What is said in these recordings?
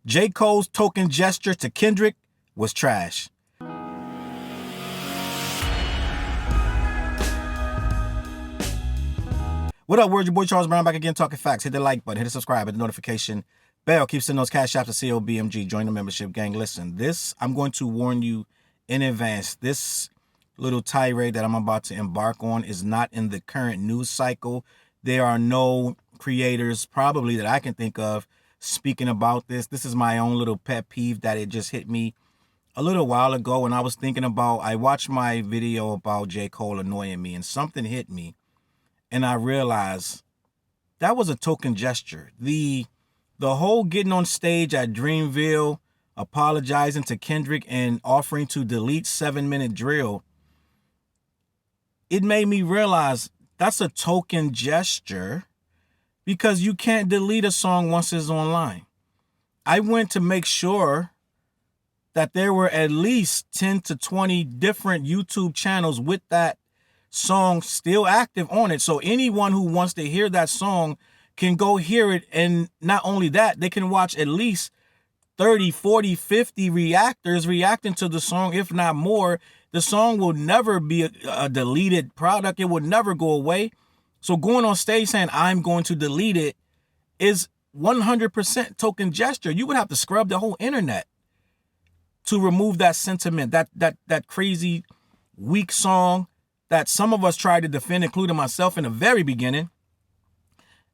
J. Cole's token gesture to Kendrick was trash. What up, word? Your boy Charles Brown back again talking facts. Hit the like button, hit the subscribe, hit the notification bell. Keep sending those Cashapp to CLBMG. Join the membership gang. Listen, I'm going to warn you in advance. This little tirade that I'm about to embark on is not in the current news cycle. There are no creators probably that I can think of speaking about this. This is my own little pet peeve that it just hit me a little while ago when I was thinking about, I watched my video about J. Cole annoying me and something hit me. And I realized that was a token gesture. The whole getting on stage at Dreamville, apologizing to Kendrick and offering to delete 7-minute drill, it made me realize that's a token gesture because you can't delete a song once it's online. I went to make sure that there were at least 10 to 20 different YouTube channels with that song still active on it. So anyone who wants to hear that song can go hear it. And not only that, they can watch at least 30, 40, 50 reactors reacting to the song, if not more. The song will never be a deleted product. It will never go away. So going on stage saying, I'm going to delete it is 100% token gesture. You would have to scrub the whole internet to remove that sentiment, that crazy, weak song that some of us tried to defend, including myself in the very beginning.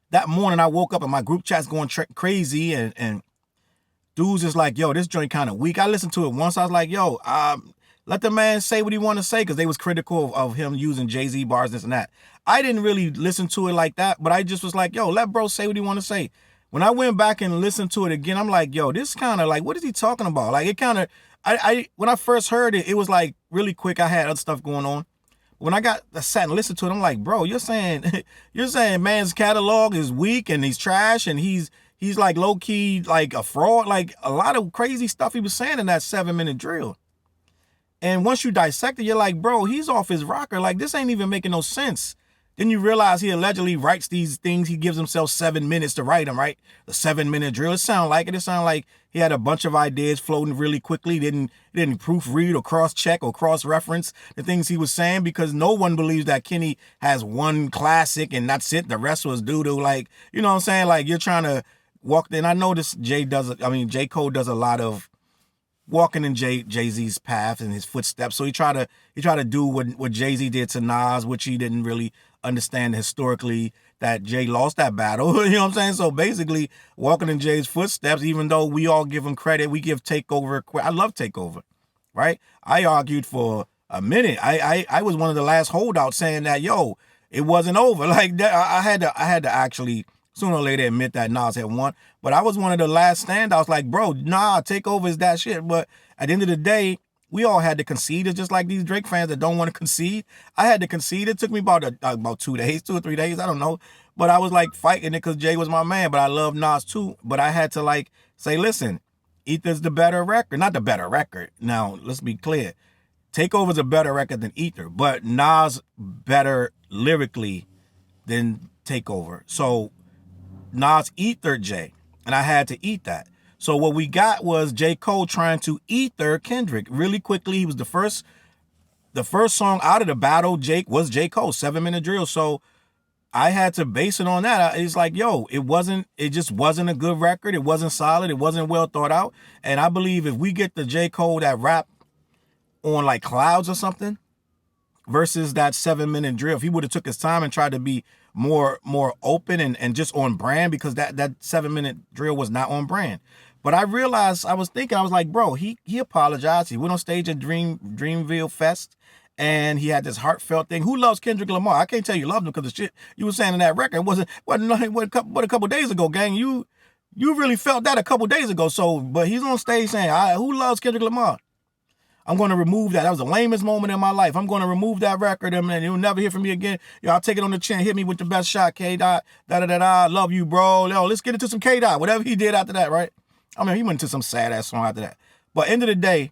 That morning I woke up and my group chat's going crazy and dudes is like, yo, this joint kind of weak. I listened to it once. I was like, yo, let the man say what he want to say, because they was critical of him using Jay-Z bars, this and that. I didn't really listen to it like that, but I just was like, yo, let bro say what he want to say. When I went back and listened to it again, I'm like, yo, this kind of like, what is he talking about? Like, it kind of, when I first heard it, it was like really quick. I had other stuff going on. When I sat and listened to it, I'm like, bro, you're saying man's catalog is weak and he's trash and he's like low key like a fraud, like a lot of crazy stuff he was saying in that 7-minute drill. And once you dissect it, you're like, bro, he's off his rocker. Like, this ain't even making no sense. Then you realize he allegedly writes these things. He gives himself 7 minutes to write them, right? The 7-minute drill. It sounded like it. It sounded like he had a bunch of ideas floating really quickly. Didn't proofread or cross-check or cross-reference the things he was saying, because no one believes that Kenny has one classic and that's it. The rest was doo-doo. Like, you know what I'm saying? Like, you're trying to walk. And I know this J. Cole does a lot of walking in Jay-Z's path and his footsteps. So he tried to do what Jay-Z did to Nas, which he didn't really understand historically, that Jay lost that battle. You know what I'm saying? So basically walking in Jay's footsteps, even though we all give him credit, we give Takeover. I love Takeover, right? I argued for a minute. I was one of the last holdouts saying that, yo, it wasn't over. Like that, I had to actually sooner or later admit that Nas had won. But I was one of the last standouts like, bro, nah, Takeover is that shit. But at the end of the day, we all had to concede. It's just like these Drake fans that don't want to concede. I had to concede. It took me about 2 days, 2 or 3 days, I don't know. But I was like fighting it because Jay was my man. But I love Nas too. But I had to like say, listen, Ether's the better record. Not the better record. Now, let's be clear. Takeover's a better record than Ether. But Nas better lyrically than Takeover. So Nas Ether Jay. And I had to eat that. So what we got was J. Cole trying to ether Kendrick really quickly. He was the first song out of the battle. Was J. Cole, 7-minute drill. So I had to base it on that. It's like, yo, it just wasn't a good record. It wasn't solid. It wasn't well thought out. And I believe if we get the J. Cole that rap on like Clouds or something versus that 7-minute drill, if he would have took his time and tried to be more open and just on brand, because that 7-minute drill was not on brand. But I realized, I was like, bro, he apologized. He went on stage at Dreamville Fest and he had this heartfelt thing. Who loves Kendrick Lamar? I can't tell you love him because the shit you were saying in that record wasn't a couple days ago, gang. You really felt that a couple days ago. So, but he's on stage saying, who loves Kendrick Lamar? I'm going to remove that. That was the lamest moment in my life. I'm going to remove that record and you'll never hear from me again. Yo, I'll take it on the chin. Hit me with the best shot, K-Dot. Da-da-da-da. Love you, bro. Yo, let's get into some K-Dot. Whatever he did after that, right? I mean, he went into some sad-ass song after that. But end of the day,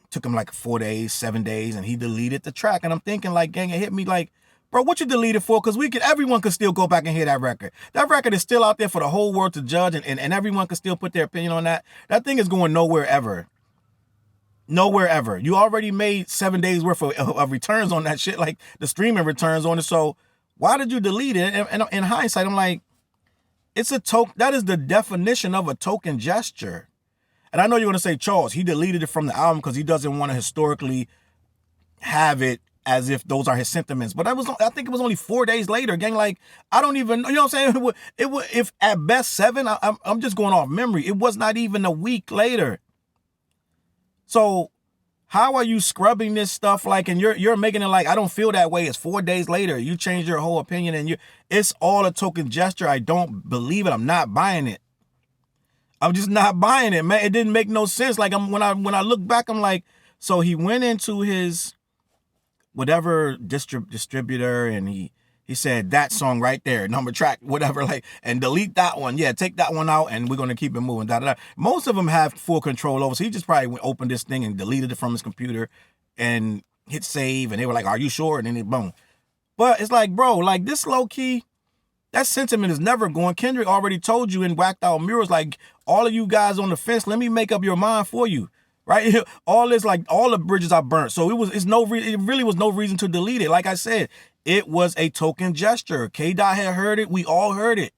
took him like 4 days, 7 days, and he deleted the track. And I'm thinking, like, gang, it hit me like, Bro, what you deleted for? Because everyone could still go back and hear that record. That record is still out there for the whole world to judge, and everyone can still put their opinion on that. That thing is going nowhere ever. Nowhere ever. You already made 7 days worth of returns on that shit, like the streaming returns on it. So why did you delete it? And in hindsight, I'm like, it's a token. That is the definition of a token gesture. And I know you're going to say, Challz, he deleted it from the album because he doesn't want to historically have it as if those are his sentiments. But I think it was only 4 days later, gang. Like, I don't even, you know what I'm saying? It would, if at best 7, I'm just going off memory. It was not even a week later. So how are you scrubbing this stuff like, and you're making it like, I don't feel that way. It's 4 days later. You changed your whole opinion and it's all a token gesture. I don't believe it. I'm not buying it. I'm just not buying it, man. It didn't make no sense. Like when I look back, I'm like, so he went into his whatever distributor and he said that song right there, number track, whatever, like, and delete that one. Yeah, take that one out and we're going to keep it moving. Da, da, da. Most of them have full control over. So he just probably opened this thing and deleted it from his computer and hit save. And they were like, are you sure? And then it boom. But it's like, bro, like this low key, that sentiment is never going. Kendrick already told you in Whacked Out Murals, like, all of you guys on the fence, let me make up your mind for you, right? All this, like, all the bridges are burnt. So it really was no reason to delete it. Like I said, it was a token gesture. K-Dot had heard it. We all heard it.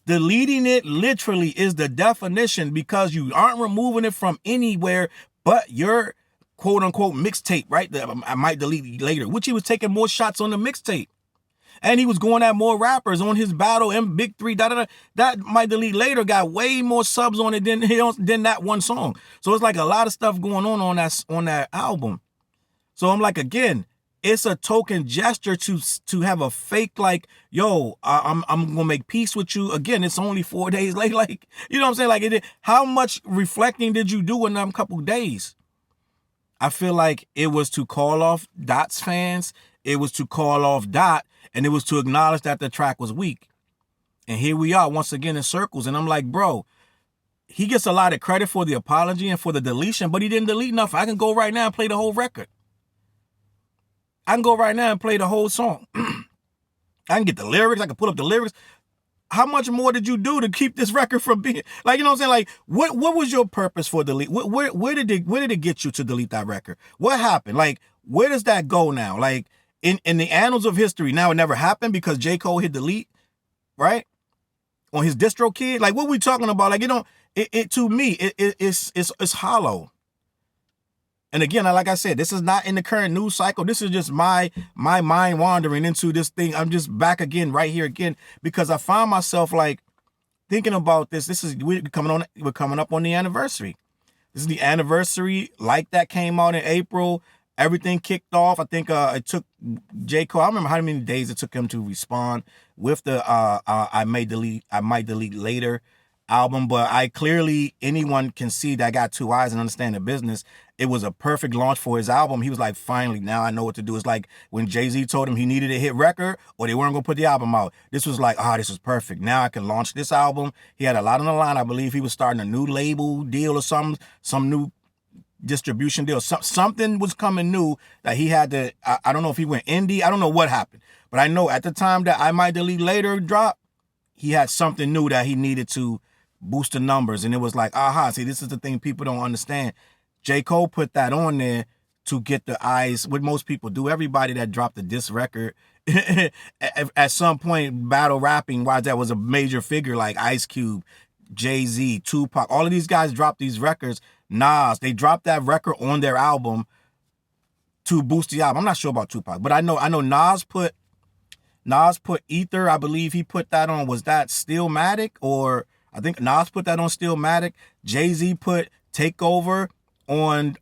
Deleting it literally is the definition because you aren't removing it from anywhere but your quote unquote mixtape, right? That I might delete later, which he was taking more shots on the mixtape. And he was going at more rappers on his battle and Big 3, that might delete later got way more subs on it than that one song. So it's like a lot of stuff going on that album. So I'm like, again, it's a token gesture to have a fake, like, yo, I'm gonna make peace with you. Again, it's only 4 days late. Like, you know what I'm saying? Like, how much reflecting did you do in them couple days? I feel like it was to call off Dot's fans. It was to call off Dot. And it was to acknowledge that the track was weak. And here we are once again in circles. And I'm like, bro, he gets a lot of credit for the apology and for the deletion, but he didn't delete enough. I can go right now and play the whole record. I can go right now and play the whole song. I can get the lyrics. I can pull up the lyrics. How much more did you do to keep this record from being, like, you know what I'm saying? Like, what was your purpose for delete? Where did it get you to delete that record? What happened? Like, where does that go now? Like, in the annals of history, now it never happened because J. Cole hit delete, right? On his DistroKid. Like, what we talking about? Like, to me, it's hollow. And again, like I said, this is not in the current news cycle. This is just my mind wandering into this thing. I'm just back again, right here again, because I find myself like thinking about this. We're coming up on the anniversary. This is the anniversary. Like that came out in April. Everything kicked off. I think it took J. Cole, I don't remember how many days it took him to respond with the I might delete later album, but anyone can see that got two eyes and understand the business. It was a perfect launch for his album. He was like, finally, now I know what to do. It's like when Jay-Z told him he needed a hit record or they weren't going to put the album out. This was like, this is perfect. Now I can launch this album. He had a lot on the line. I believe he was starting a new label deal or some new distribution deal. Something was coming new that he had to, I don't know if he went indie. I don't know what happened. But I know at the time that I Might Delete Later dropped, he had something new that he needed to boost the numbers. And it was like, see, this is the thing people don't understand. J. Cole put that on there to get the eyes, what most people do. Everybody that dropped a diss record at some point, battle rapping, why that was a major figure like Ice Cube, Jay-Z, Tupac, all of these guys dropped these records. Nas, they dropped that record on their album to boost the album. I'm not sure about Tupac, but I know Nas put Ether. I believe he put that on. Was that Stillmatic? Or I think Nas put that on Stillmatic. Jay-Z put Takeover on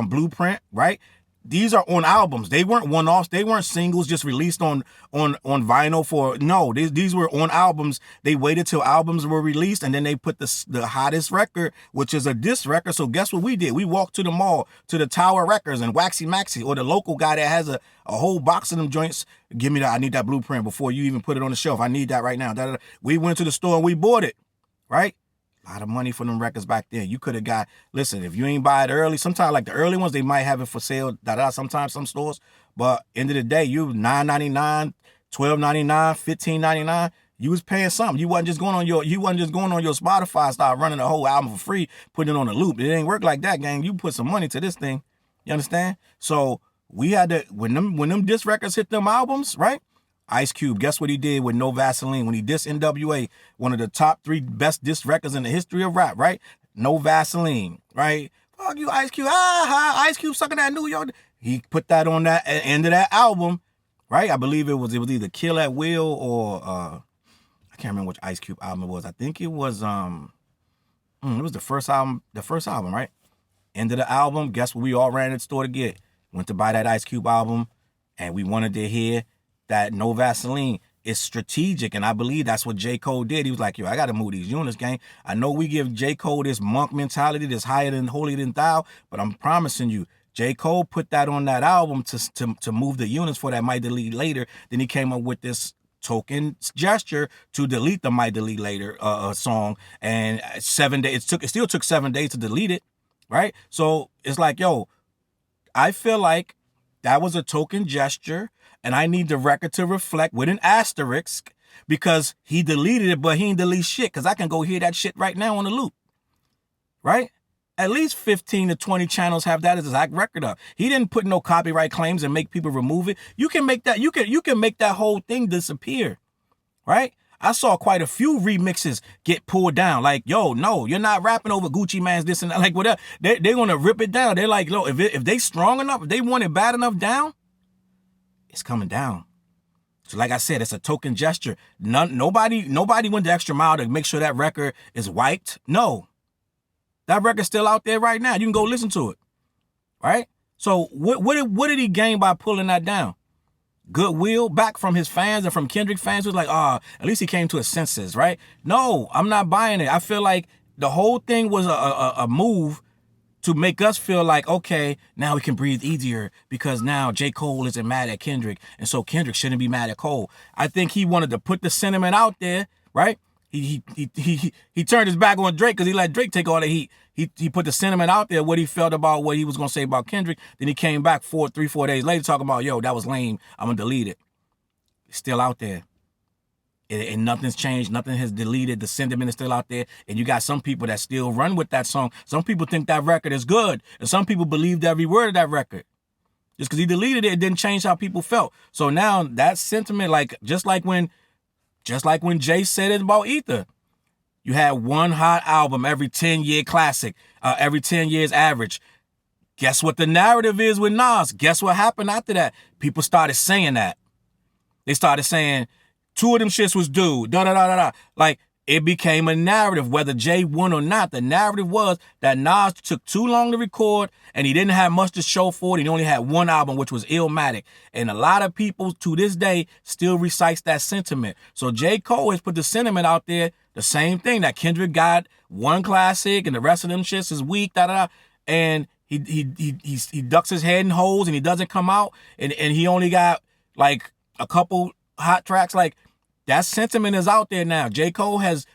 Blueprint, right? These are on albums. They weren't one-offs. They weren't singles just released on vinyl for, no, these were on albums. They waited till albums were released and then they put the hottest record, which is a diss record. So guess what we did? We walked to the mall, to the Tower Records and Waxy Maxi, or the local guy that has a whole box of them joints. Give me that. I need that Blueprint before you even put it on the shelf. I need that right now. We went to the store and we bought it, right? A lot of money for them records back then. You could have got, listen, if you ain't buy it early, sometimes like the early ones, they might have it for sale, sometimes some stores. But end of the day, you $9.99, $12.99, $15.99. You was paying something. You wasn't just going on your Spotify, start running the whole album for free, putting it on a loop. It ain't work like that, gang. You put some money to this thing. You understand? So we had to, when them diss records hit them albums, right? Ice Cube, guess what he did with No Vaseline when he dissed NWA, one of the top 3 best diss records in the history of rap, right? No Vaseline, right? Fuck you, Ice Cube. Ice Cube sucking that New York. He put that on that end of that album, right? I believe it was either Kill at Will or I can't remember which Ice Cube album it was. I think it was the first album, right? End of the album, guess what we all ran to the store to get? Went to buy that Ice Cube album, and we wanted to hear that No Vaseline. It's strategic, and I believe that's what J. Cole did. He was like, yo, I got to move these units, gang. I know we give J. Cole this monk mentality, this higher than holier than thou, but I'm promising you, J. Cole put that on that album to move the units for that Might Delete Later. Then he came up with this token gesture to delete the Might Delete Later song, and 7 days. It still took 7 days to delete it, right? So it's like, yo, I feel like that was a token gesture, and I need the record to reflect with an asterisk because he deleted it, but he ain't delete shit because I can go hear that shit right now on the loop, right? At least 15 to 20 channels have that as exact record up. He didn't put no copyright claims and make people remove it. You can make that, you can make that whole thing disappear, right? I saw quite a few remixes get pulled down. Like, yo, no, you're not rapping over Gucci Mane's this and that. Like, whatever. They're going to rip it down. They're like, look, if they strong enough, if they want it bad enough down, it's coming down. So like I said, it's a token gesture. Nobody went the extra mile to make sure that record is wiped. No. That record's still out there right now. You can go listen to it, right? So what did he gain by pulling that down? Goodwill back from his fans and from Kendrick fans who's like, at least he came to his senses, right? No, I'm not buying it. I feel like the whole thing was a move to make us feel like, okay, now we can breathe easier because now J. Cole isn't mad at Kendrick, and so Kendrick shouldn't be mad at Cole. I think he wanted to put the sentiment out there, right? He turned his back on Drake because he let Drake take all the heat. He put the sentiment out there, what he felt about what he was going to say about Kendrick. Then he came back 4 days later talking about, yo, that was lame. I'm going to delete it. It's still out there. And nothing's changed. Nothing has deleted. The sentiment is still out there. And you got some people that still run with that song. Some people think that record is good. And some people believed every word of that record. Just because he deleted it, it didn't change how people felt. So now that sentiment, just like when Jay said it about Ether. You had one hot album every 10-year classic, every 10 years average. Guess what the narrative is with Nas? Guess what happened after that? People started saying that. They started saying 2 of them shits was due, da-da-da-da-da. Like, it became a narrative, whether Jay won or not. The narrative was that Nas took too long to record and he didn't have much to show for it. He only had one album, which was Illmatic. And a lot of people to this day still recites that sentiment. So J. Cole has put the sentiment out there, the same thing, that Kendrick got one classic and the rest of them shits is weak, da-da-da. And he ducks his head in holes and he doesn't come out. And he only got like a couple hot tracks. Like, that sentiment is out there now. J. Cole has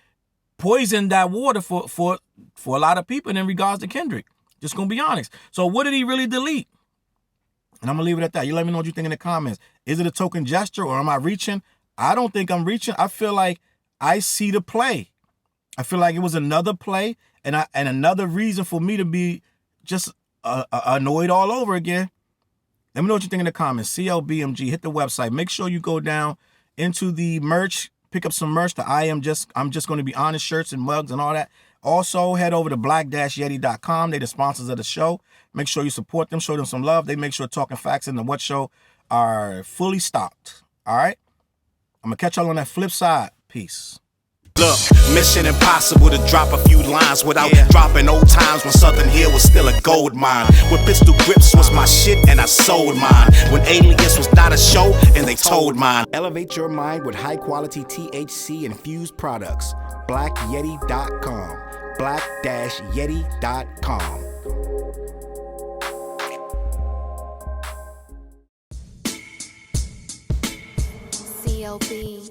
poisoned that water for a lot of people in regards to Kendrick. Just gonna be honest. So what did he really delete? And I'm gonna leave it at that. You let me know what you think in the comments. Is it a token gesture or am I reaching? I don't think I'm reaching. I feel like I see the play. I feel like it was another play and another reason for me to be just annoyed all over again. Let me know what you think in the comments. CLBMG, hit the website. Make sure you go down into the merch, pick up some merch. I'm just going to be honest shirts and mugs and all that. Also, head over to black-yeti.com. They're the sponsors of the show. Make sure you support them, show them some love. They make sure Talking Facts and the What Show are fully stocked. All right? I'm going to catch y'all on that flip side. Peace. Look, mission impossible to drop a few lines without dropping old times when Southern Hill was still a gold mine. When pistol grips was my shit and I sold mine. When Alias was not a show and they told mine. Elevate your mind with high quality THC infused products. BlackYeti.com. Black-Yeti.com. CLB.